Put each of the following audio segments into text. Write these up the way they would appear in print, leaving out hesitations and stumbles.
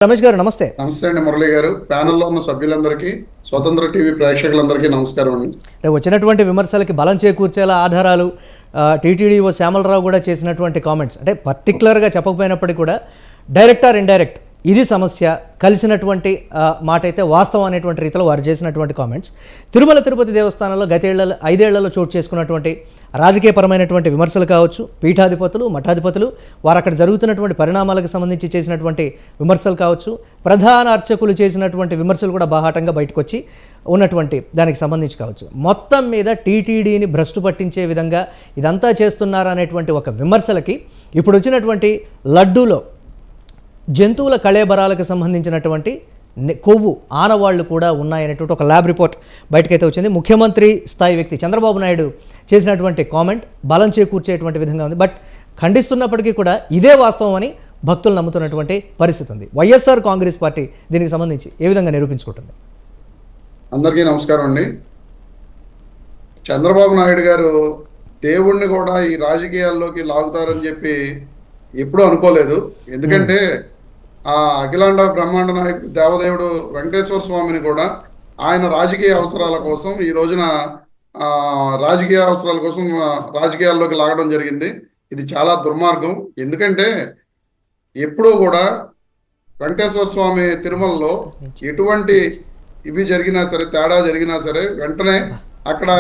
రమేష్ గారు నమస్తే. నమస్తే అండి మురళి గారు, ప్యానెల్లో ఉన్న సభ్యులందరికీ, స్వతంత్ర టీవీ ప్రేక్షకులందరికీ నమస్కారం అండి. వచ్చినటువంటి విమర్శలకి బలం చేకూర్చేలా ఆధారాలు టీటీడీఓ శ్యామలరావు కూడా చేసినటువంటి కామెంట్స్ అంటే పర్టికులర్గా చెప్పకపోయినప్పటికీ కూడా డైరెక్ట్ ఆర్ ఇండైరెక్ట్ ఇది సమస్య కలిసినటువంటి మాట అయితే వాస్తవం అనేటువంటి రీతిలో వారు చేసినటువంటి కామెంట్స్ తిరుమల తిరుపతి దేవస్థానంలో ఐదేళ్లలో చోటు చేసుకున్నటువంటి రాజకీయపరమైనటువంటి విమర్శలు కావచ్చు, పీఠాధిపతులు మఠాధిపతులు వారు అక్కడ జరుగుతున్నటువంటి పరిణామాలకు సంబంధించి చేసినటువంటి విమర్శలు కావచ్చు, ప్రధాన అర్చకులు చేసినటువంటి విమర్శలు కూడా బాహాటంగా బయటకు వచ్చి ఉన్నటువంటి దానికి సంబంధించి కావచ్చు, మొత్తం మీద టీటీడీని భ్రష్టు పట్టించే విధంగా ఇదంతా చేస్తున్నారనేటువంటి ఒక విమర్శలకి ఇప్పుడు వచ్చినటువంటి లడ్డూలో జంతువుల కళేబరాలకు సంబంధించినటువంటి కొవ్వు ఆనవాళ్లు కూడా ఉన్నాయనేటువంటి ఒక ల్యాబ్ రిపోర్ట్ బయటకైతే వచ్చింది. ముఖ్యమంత్రి స్థాయి వ్యక్తి చంద్రబాబు నాయుడు చేసినటువంటి కామెంట్ బలం చేకూర్చేటువంటి విధంగా ఉంది. బట్ ఖండిస్తున్నప్పటికీ కూడా ఇదే వాస్తవం అని భక్తులు నమ్ముతున్నటువంటి పరిస్థితి ఉంది. వైఎస్ఆర్ కాంగ్రెస్ పార్టీ దీనికి సంబంధించి ఏ విధంగా నిరూపించుకుంటుంది? అందరికీ నమస్కారం అండి. చంద్రబాబు నాయుడు గారు దేవుణ్ణి కూడా ఈ రాజకీయాల్లోకి లాగుతారని చెప్పి ఎప్పుడూ అనుకోలేదు. ఎందుకంటే ఆ అఖిలాండ బ్రహ్మాండ నాయకుడు దేవదేవుడు వెంకటేశ్వర స్వామిని కూడా ఆయన రాజకీయ అవసరాల కోసం ఈ రోజున రాజకీయాల్లోకి లాగడం జరిగింది. ఇది చాలా దుర్మార్గం. ఎందుకంటే ఎప్పుడూ కూడా వెంకటేశ్వర స్వామి తిరుమలలో ఎటువంటి ఇవి జరిగినా సరే, తేడా జరిగినా సరే వెంటనే అక్కడ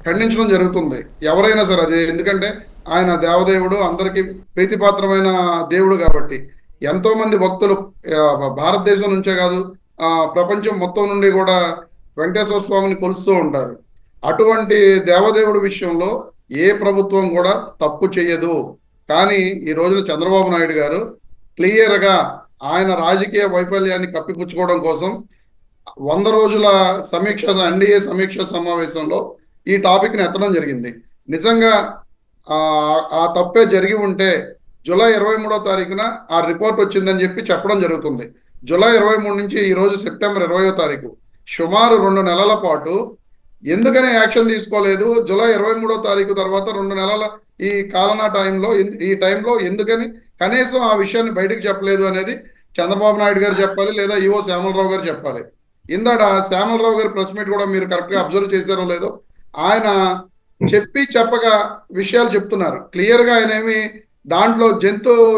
ఖండించడం జరుగుతుంది ఎవరైనా సరే. అది ఎందుకంటే ఆయన దేవదేవుడు, అందరికీ ప్రీతిపాత్రమైన దేవుడు కాబట్టి ఎంతో మంది భక్తులు భారతదేశం నుంచే కాదు ప్రపంచం మొత్తం నుండి కూడా వెంకటేశ్వర స్వామిని కొలుస్తూ ఉంటారు. అటువంటి దేవదేవుడి విషయంలో ఏ ప్రభుత్వం కూడా తప్పు చేయదు. కానీ ఈ రోజున చంద్రబాబు నాయుడు గారు క్లియర్గా ఆయన రాజకీయ వైఫల్యాన్ని కప్పిపుచ్చుకోవడం కోసం 100 రోజుల ఎన్డీఏ సమీక్ష సమావేశంలో ఈ టాపిక్ని ఎత్తడం జరిగింది. నిజంగా ఆ తప్పే జరిగి ఉంటే జూలై 23వ తారీఖున ఆ రిపోర్ట్ వచ్చిందని చెప్పి చెప్పడం జరుగుతుంది. జూలై 23 నుంచి ఈరోజు సెప్టెంబర్ 20వ తారీఖు సుమారు 2 నెలల పాటు ఎందుకని యాక్షన్ తీసుకోలేదు? జూలై 23వ తారీఖు తర్వాత 2 నెలల ఈ కాలనా టైంలో ఎందుకని కనీసం ఆ విషయాన్ని బయటకు చెప్పలేదు అనేది చంద్రబాబు నాయుడు గారు చెప్పాలి, లేదా ఈవో శ్యామలరావు గారు చెప్పాలి. ఇందాడ శ్యామలరావు గారి ప్రెస్ మీట్ కూడా మీరు కరెక్ట్గా అబ్జర్వ్ చేశారో లేదో, ఆయన చెప్పక విషయాలు చెప్తున్నారు. క్లియర్గా ఆయన ఏమి దాంట్లో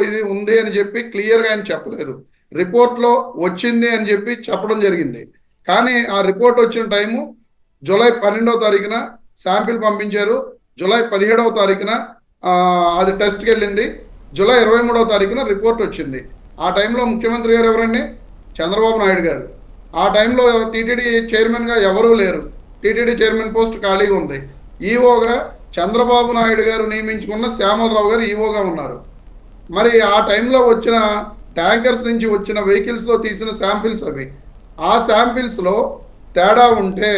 ఇది ఉంది అని చెప్పి క్లియర్గా ఆయన చెప్పలేదు. రిపోర్ట్లో వచ్చింది అని చెప్పి చెప్పడం జరిగింది. కానీ ఆ రిపోర్ట్ వచ్చిన టైము జూలై 12వ తారీఖున శాంపిల్ పంపించారు. జూలై 17వ తారీఖున అది టెస్ట్కి వెళ్ళింది. జూలై 23వ తారీఖున రిపోర్ట్ వచ్చింది. ఆ టైంలో ముఖ్యమంత్రి గారు ఎవరండి? చంద్రబాబు నాయుడు గారు. ఆ టైంలో టీటీడీ చైర్మన్గా ఎవరూ లేరు. టీటీడీ చైర్మన్ పోస్ట్ ఖాళీగా ఉంది. ఈవోగా చంద్రబాబు నాయుడు గారు నియమించుకున్న శ్యామలరావు గారు ఈవోగా ఉన్నారు. మరి ఆ టైంలో వచ్చిన ట్యాంకర్స్ నుంచి వచ్చిన వెహికల్స్లో తీసిన శాంపిల్స్ అవి. ఆ శాంపిల్స్లో తేడా ఉంటే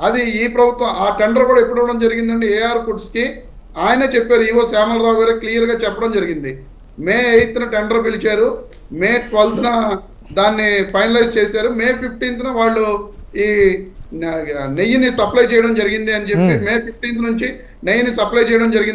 అది ఈ ప్రభుత్వం ఆ టెండర్ కూడా ఎప్పుడు ఇవ్వడం జరిగిందండి ఏఆర్ ఫుడ్స్కి. ఆయనే చెప్పారు, ఈవో శ్యామలరావు గారు క్లియర్గా చెప్పడం జరిగింది. మే 8న టెండర్ పిలిచారు, మే 12న దాన్ని ఫైనలైజ్ చేశారు, మే 15న వాళ్ళు ఈ నెయ్యిని సప్లై చేయడం జరిగింది అని చెప్పి మే 15 నుంచి నెయ్యిని సప్లై చేయడం జరిగింది.